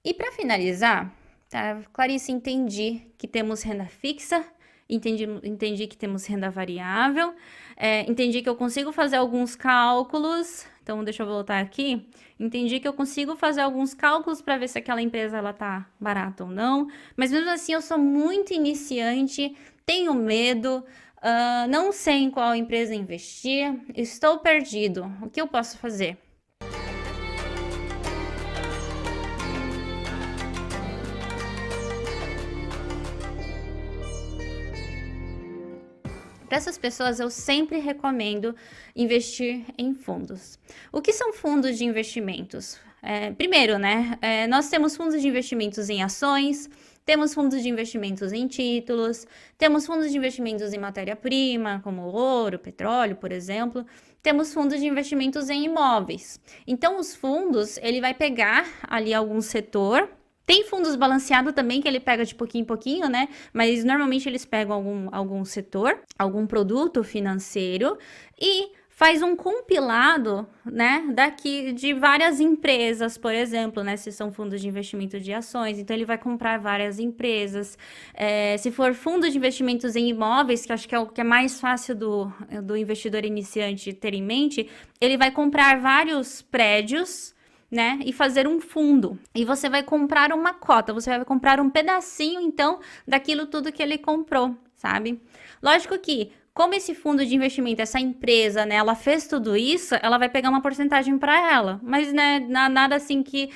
E para finalizar, tá, Clarice, entendi que temos renda fixa, entendi que temos renda variável, entendi que eu consigo fazer alguns cálculos. Então, deixa eu voltar aqui. Entendi que eu consigo fazer alguns cálculos para ver se aquela empresa ela tá barata ou não. Mas mesmo assim, eu sou muito iniciante, tenho medo, não sei em qual empresa investir, estou perdido. O que eu posso fazer? Para essas pessoas, eu sempre recomendo investir em fundos. O que são fundos de investimentos? Primeiro, né, nós temos fundos de investimentos em ações, temos fundos de investimentos em títulos, temos fundos de investimentos em matéria-prima, como ouro, petróleo, por exemplo. Temos fundos de investimentos em imóveis. Então, os fundos, ele vai pegar ali algum setor. Tem fundos balanceados também, que ele pega de pouquinho em pouquinho, né? Mas normalmente eles pegam algum setor, algum produto financeiro e faz um compilado, né, daqui de várias empresas, por exemplo, né, se são fundos de investimento de ações, então ele vai comprar várias empresas. Se for fundo de investimentos em imóveis, que acho que é o que é mais fácil do investidor iniciante ter em mente, ele vai comprar vários prédios, né, e fazer um fundo. E você vai comprar uma cota, você vai comprar um pedacinho, então, daquilo tudo que ele comprou, sabe? Lógico que, como esse fundo de investimento, essa empresa, né, ela fez tudo isso, ela vai pegar uma porcentagem para ela, mas, né, nada assim que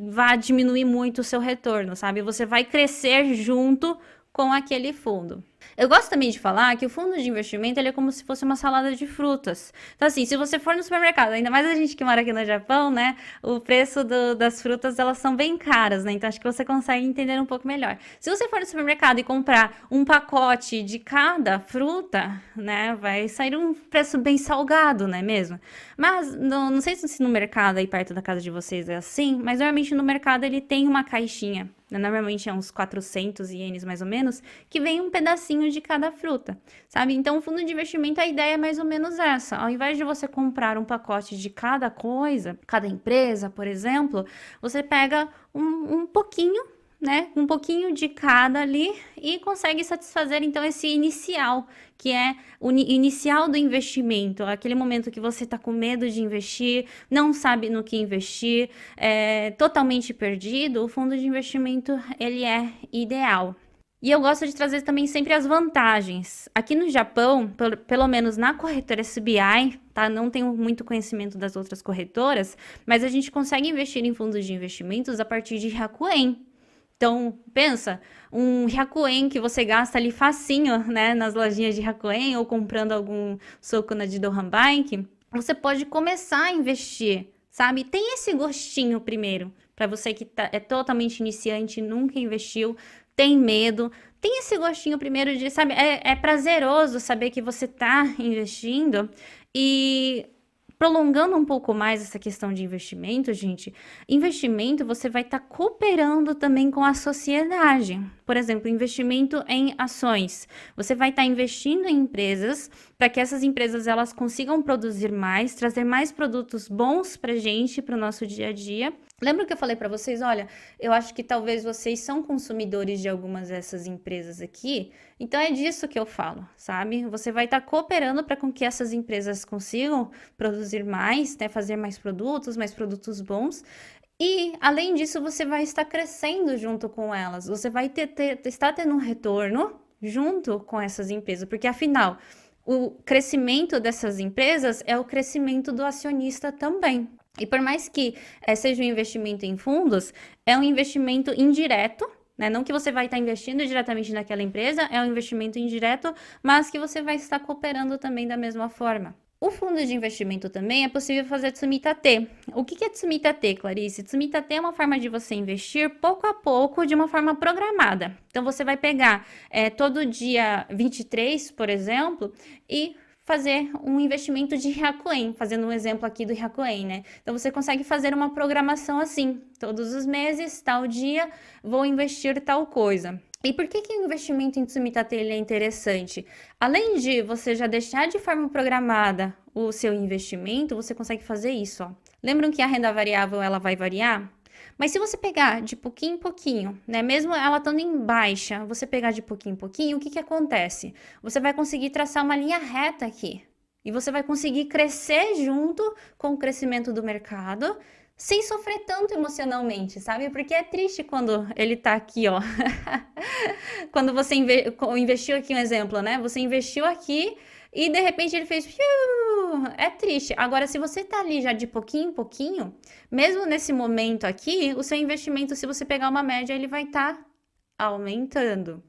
vá diminuir muito o seu retorno, sabe? Você vai crescer junto com aquele fundo. Eu gosto também de falar que o fundo de investimento ele é como se fosse uma salada de frutas. Então, assim, se você for no supermercado, ainda mais a gente que mora aqui no Japão, né? O preço das frutas, elas são bem caras, né? Então, acho que você consegue entender um pouco melhor. Se você for no supermercado e comprar um pacote de cada fruta, né? Vai sair um preço bem salgado, não é mesmo? Mas, não sei se no mercado aí perto da casa de vocês é assim, mas normalmente no mercado ele tem uma caixinha, né? Normalmente é uns 400 ienes mais ou menos, que vem um pedacinho de cada fruta, sabe? Então, o fundo de investimento, a ideia é mais ou menos essa. Ao invés de você comprar um pacote de cada coisa, cada empresa, por exemplo, você pega um pouquinho, né? Um pouquinho de cada ali e consegue satisfazer, então, esse inicial, que é o inicial do investimento, aquele momento que você está com medo de investir, não sabe no que investir, totalmente perdido. O fundo de investimento, ele é ideal. E eu gosto de trazer também sempre as vantagens. Aqui no Japão, pelo menos na corretora SBI, tá? Não tenho muito conhecimento das outras corretoras, mas a gente consegue investir em fundos de investimentos a partir de Hyakuen. Então, pensa, um Hyakuen que você gasta ali facinho, né, nas lojinhas de Hyakuen ou comprando algum Sokuna de Dohan Bike, você pode começar a investir, sabe? Tem esse gostinho primeiro, para você que é totalmente iniciante, nunca investiu, tem medo, tem esse gostinho primeiro de, sabe, é prazeroso saber que você tá investindo e prolongando um pouco mais essa questão de investimento, gente, investimento você vai estar cooperando também com a sociedade. Por exemplo, investimento em ações. Você vai estar investindo em empresas para que essas empresas elas consigam produzir mais, trazer mais produtos bons para gente, para o nosso dia a dia. Lembra que eu falei para vocês, olha, eu acho que talvez vocês são consumidores de algumas dessas empresas aqui, então é disso que eu falo, sabe? Você vai estar cooperando para com que essas empresas consigam produzir mais, né, fazer mais produtos bons. E, além disso, você vai estar crescendo junto com elas. Você vai estar tendo um retorno junto com essas empresas, porque afinal, o crescimento dessas empresas é o crescimento do acionista também. E por mais que seja um investimento em fundos, é um investimento indireto, né? Não que você vai estar investindo diretamente naquela empresa, é um investimento indireto, mas que você vai estar cooperando também da mesma forma. O fundo de investimento também é possível fazer Tsumitate. O que é Tsumitate, Clarice? Tsumitate é uma forma de você investir pouco a pouco, de uma forma programada. Então, você vai pegar todo dia 23, por exemplo, e fazer um investimento de Hyakuen, fazendo um exemplo aqui do Hyakuen, né? Então, você consegue fazer uma programação assim, todos os meses, tal dia, vou investir tal coisa. E por que o investimento em Tsumitate é interessante? Além de você já deixar de forma programada o seu investimento, você consegue fazer isso, ó. Lembram que a renda variável ela vai variar? Mas se você pegar de pouquinho em pouquinho, né, mesmo ela estando em baixa, você pegar de pouquinho em pouquinho, o que que acontece? Você vai conseguir traçar uma linha reta aqui. E você vai conseguir crescer junto com o crescimento do mercado, sem sofrer tanto emocionalmente, sabe? Porque é triste quando ele tá aqui, ó. Quando você investiu aqui, um exemplo, né? Você investiu aqui e de repente ele fez. É triste. Agora, se você tá ali já de pouquinho em pouquinho, mesmo nesse momento aqui, o seu investimento, se você pegar uma média, ele vai estar aumentando.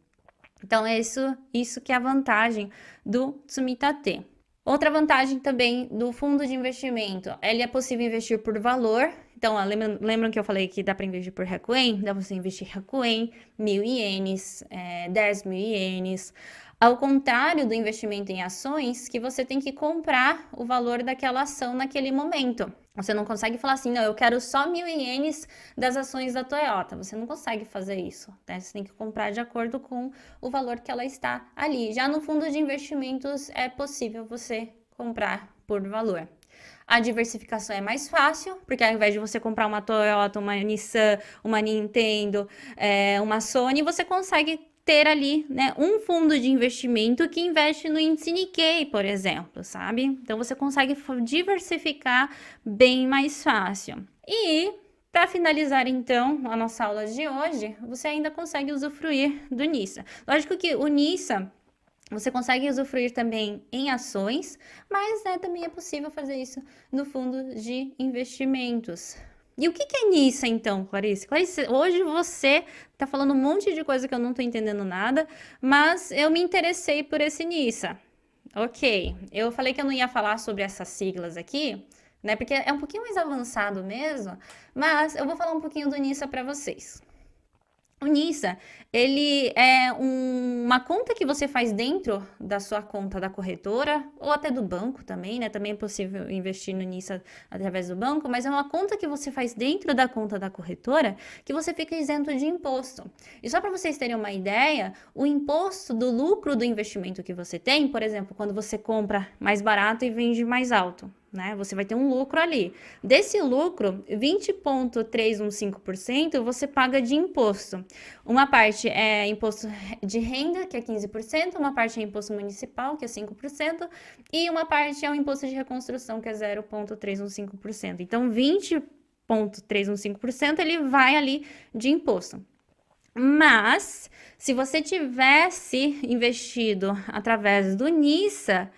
Então, é isso que é a vantagem do Tsumitate. Outra vantagem também do fundo de investimento, ele é possível investir por valor. Então, ó, lembram que eu falei que dá para investir por Hakuen? Dá para você investir Hakuen, 1.000 ienes, 10.000 ienes. Ao contrário do investimento em ações, que você tem que comprar o valor daquela ação naquele momento. Você não consegue falar assim, não, eu quero só 1.000 ienes das ações da Toyota. Você não consegue fazer isso, né? Você tem que comprar de acordo com o valor que ela está ali. Já no fundo de investimentos é possível você comprar por valor. A diversificação é mais fácil, porque ao invés de você comprar uma Toyota, uma Nissan, uma Nintendo, uma Sony, você consegue ter ali, né, um fundo de investimento que investe no índice Nikkei, por exemplo, sabe? Então você consegue diversificar bem mais fácil. E para finalizar então a nossa aula de hoje, você ainda consegue usufruir do NISA. Lógico que o NISA você consegue usufruir também em ações, mas também é possível fazer isso no fundo de investimentos. E o que é NISA então, Clarice? Clarice, hoje você tá falando um monte de coisa que eu não tô entendendo nada, mas eu me interessei por esse NISA. Ok, eu falei que eu não ia falar sobre essas siglas aqui, né? Porque é um pouquinho mais avançado mesmo, mas eu vou falar um pouquinho do NISA para vocês. O NISA, ele é uma conta que você faz dentro da sua conta da corretora, ou até do banco também, né? Também é possível investir no NISA através do banco, mas é uma conta que você faz dentro da conta da corretora, que você fica isento de imposto. E só para vocês terem uma ideia, o imposto do lucro do investimento que você tem, por exemplo, quando você compra mais barato e vende mais alto, né? Você vai ter um lucro ali. Desse lucro, 20,315% você paga de imposto. Uma parte é imposto de renda, que é 15%, uma parte é imposto municipal, que é 5%, e uma parte é o imposto de reconstrução, que é 0,315%. Então, 20,315% ele vai ali de imposto. Mas, se você tivesse investido através do NISA,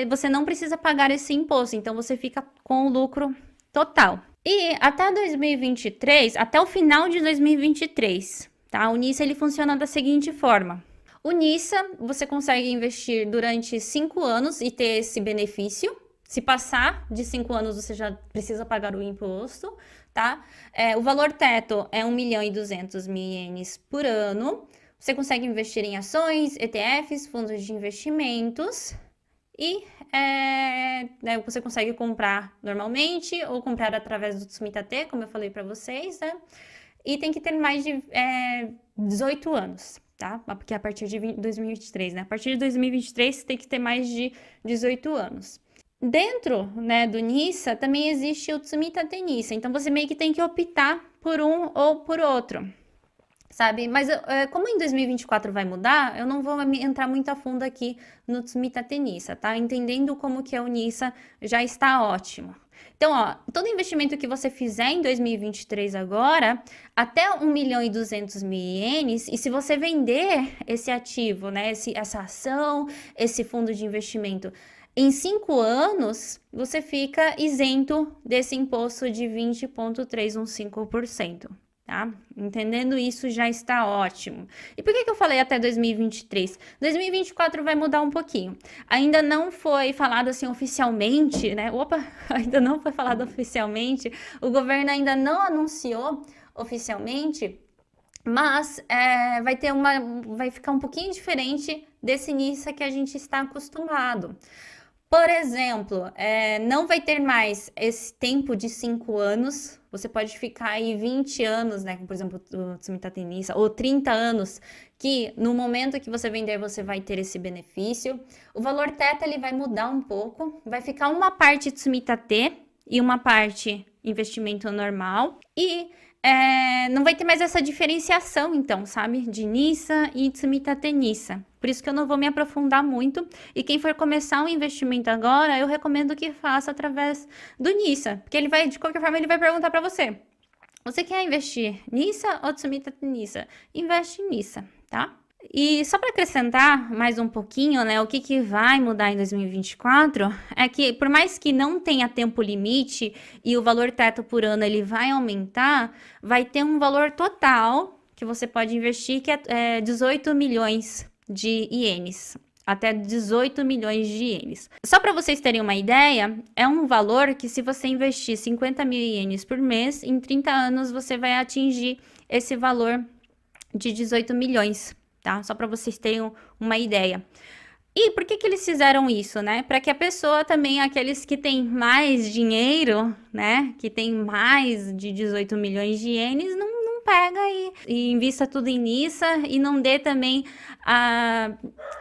você não precisa pagar esse imposto, então você fica com o lucro total. E até 2023, até o final de 2023, tá? O NISA ele funciona da seguinte forma. O NISA, você consegue investir durante 5 anos e ter esse benefício. Se passar de 5 anos, você já precisa pagar o imposto, tá? O valor teto é 1.200.000 ienes por ano. Você consegue investir em ações, ETFs, fundos de investimentos. E você consegue comprar normalmente ou comprar através do Tsumitate, como eu falei para vocês, né? E tem que ter mais de 18 anos, tá? Porque a partir de 2023, né? A partir de 2023 tem que ter mais de 18 anos. Dentro, né, do NISA também existe o Tsumitate NISA, então você meio que tem que optar por um ou por outro. Sabe? Mas como em 2024 vai mudar, eu não vou entrar muito a fundo aqui no Tsumitate NISA, tá? Entendendo como que é o NISA já está ótimo. Então, ó, todo investimento que você fizer em 2023 agora, até 1.200.000 ienes, e se você vender esse ativo, né, essa ação, esse fundo de investimento, em 5 anos, você fica isento desse imposto de 20,315%. Tá? Entendendo isso já está ótimo. E por que eu falei até 2023? 2024 vai mudar um pouquinho. Ainda não foi falado assim oficialmente, né? Ainda não foi falado oficialmente. O governo ainda não anunciou oficialmente, mas vai ficar um pouquinho diferente desse NISA que a gente está acostumado. Por exemplo, não vai ter mais esse tempo de 5 anos, você pode ficar aí 20 anos, né, por exemplo, o Tsumitate NISA, ou 30 anos, que no momento que você vender, você vai ter esse benefício. O valor teto, ele vai mudar um pouco, vai ficar uma parte Tsumitate e uma parte investimento normal e não vai ter mais essa diferenciação, então, sabe? De NISA e Tsumitate NISA. Por isso que eu não vou me aprofundar muito. E quem for começar um investimento agora, eu recomendo que faça através do NISA. Porque ele vai, de qualquer forma, ele vai perguntar para você. Você quer investir NISA ou Tsumitate NISA? Investe em NISA, tá? E só para acrescentar mais um pouquinho, né, o que vai mudar em 2024 é que, por mais que não tenha tempo limite e o valor teto por ano ele vai aumentar, vai ter um valor total que você pode investir que é 18 milhões de ienes. Até 18 milhões de ienes. Só para vocês terem uma ideia, é um valor que se você investir 50 mil ienes por mês, em 30 anos você vai atingir esse valor de 18 milhões. Tá? Só para vocês terem uma ideia. E por que eles fizeram isso, né? Para que a pessoa também, aqueles que têm mais dinheiro, né? Que tem mais de 18 milhões de ienes, não pega e invista tudo em NISA e não dê também a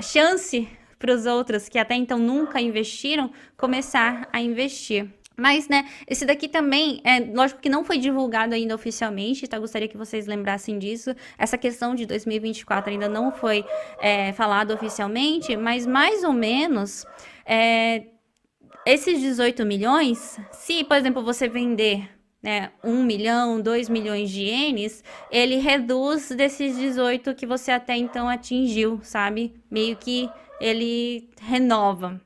chance para os outros que até então nunca investiram, começar a investir. Mas, né, esse daqui também, lógico que não foi divulgado ainda oficialmente, tá? Gostaria que vocês lembrassem disso. Essa questão de 2024 ainda não foi falado oficialmente, mas mais ou menos, esses 18 milhões, se, por exemplo, você vender 1 milhão, 2 milhões de ienes, ele reduz desses 18 que você até então atingiu, sabe? Meio que ele renova.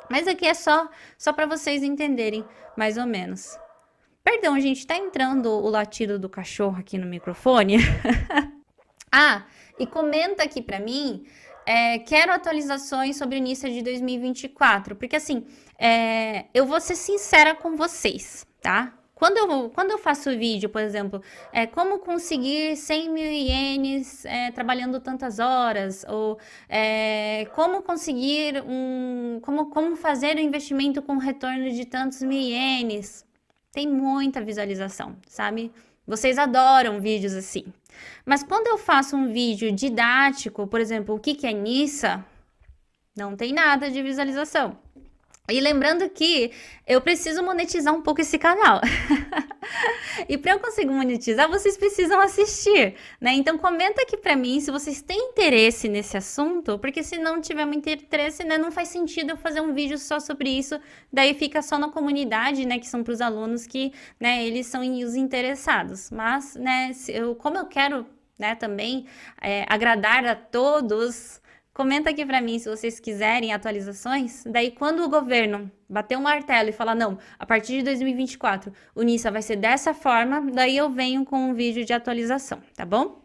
Mas aqui é só para vocês entenderem, mais ou menos. Perdão, gente, tá entrando o latido do cachorro aqui no microfone. E comenta aqui pra mim, quero atualizações sobre o NISA de 2024, porque assim, eu vou ser sincera com vocês, tá? Quando eu faço vídeo, por exemplo, como conseguir 100 mil ienes trabalhando tantas horas, ou como conseguir como fazer um investimento com retorno de tantos mil ienes, tem muita visualização, sabe? Vocês adoram vídeos assim. Mas quando eu faço um vídeo didático, por exemplo, o que é NISA, não tem nada de visualização. E lembrando que eu preciso monetizar um pouco esse canal. E para eu conseguir monetizar, vocês precisam assistir, né? Então comenta aqui para mim se vocês têm interesse nesse assunto, porque se não tiver muito interesse, né, não faz sentido eu fazer um vídeo só sobre isso, daí fica só na comunidade, né, que são para os alunos que, né, eles são os interessados. Mas, né, como eu quero, né, também agradar a todos. Comenta aqui para mim se vocês quiserem atualizações. Daí, quando o governo bater um martelo e falar, não, a partir de 2024, o NISA vai ser dessa forma, daí eu venho com um vídeo de atualização, tá bom?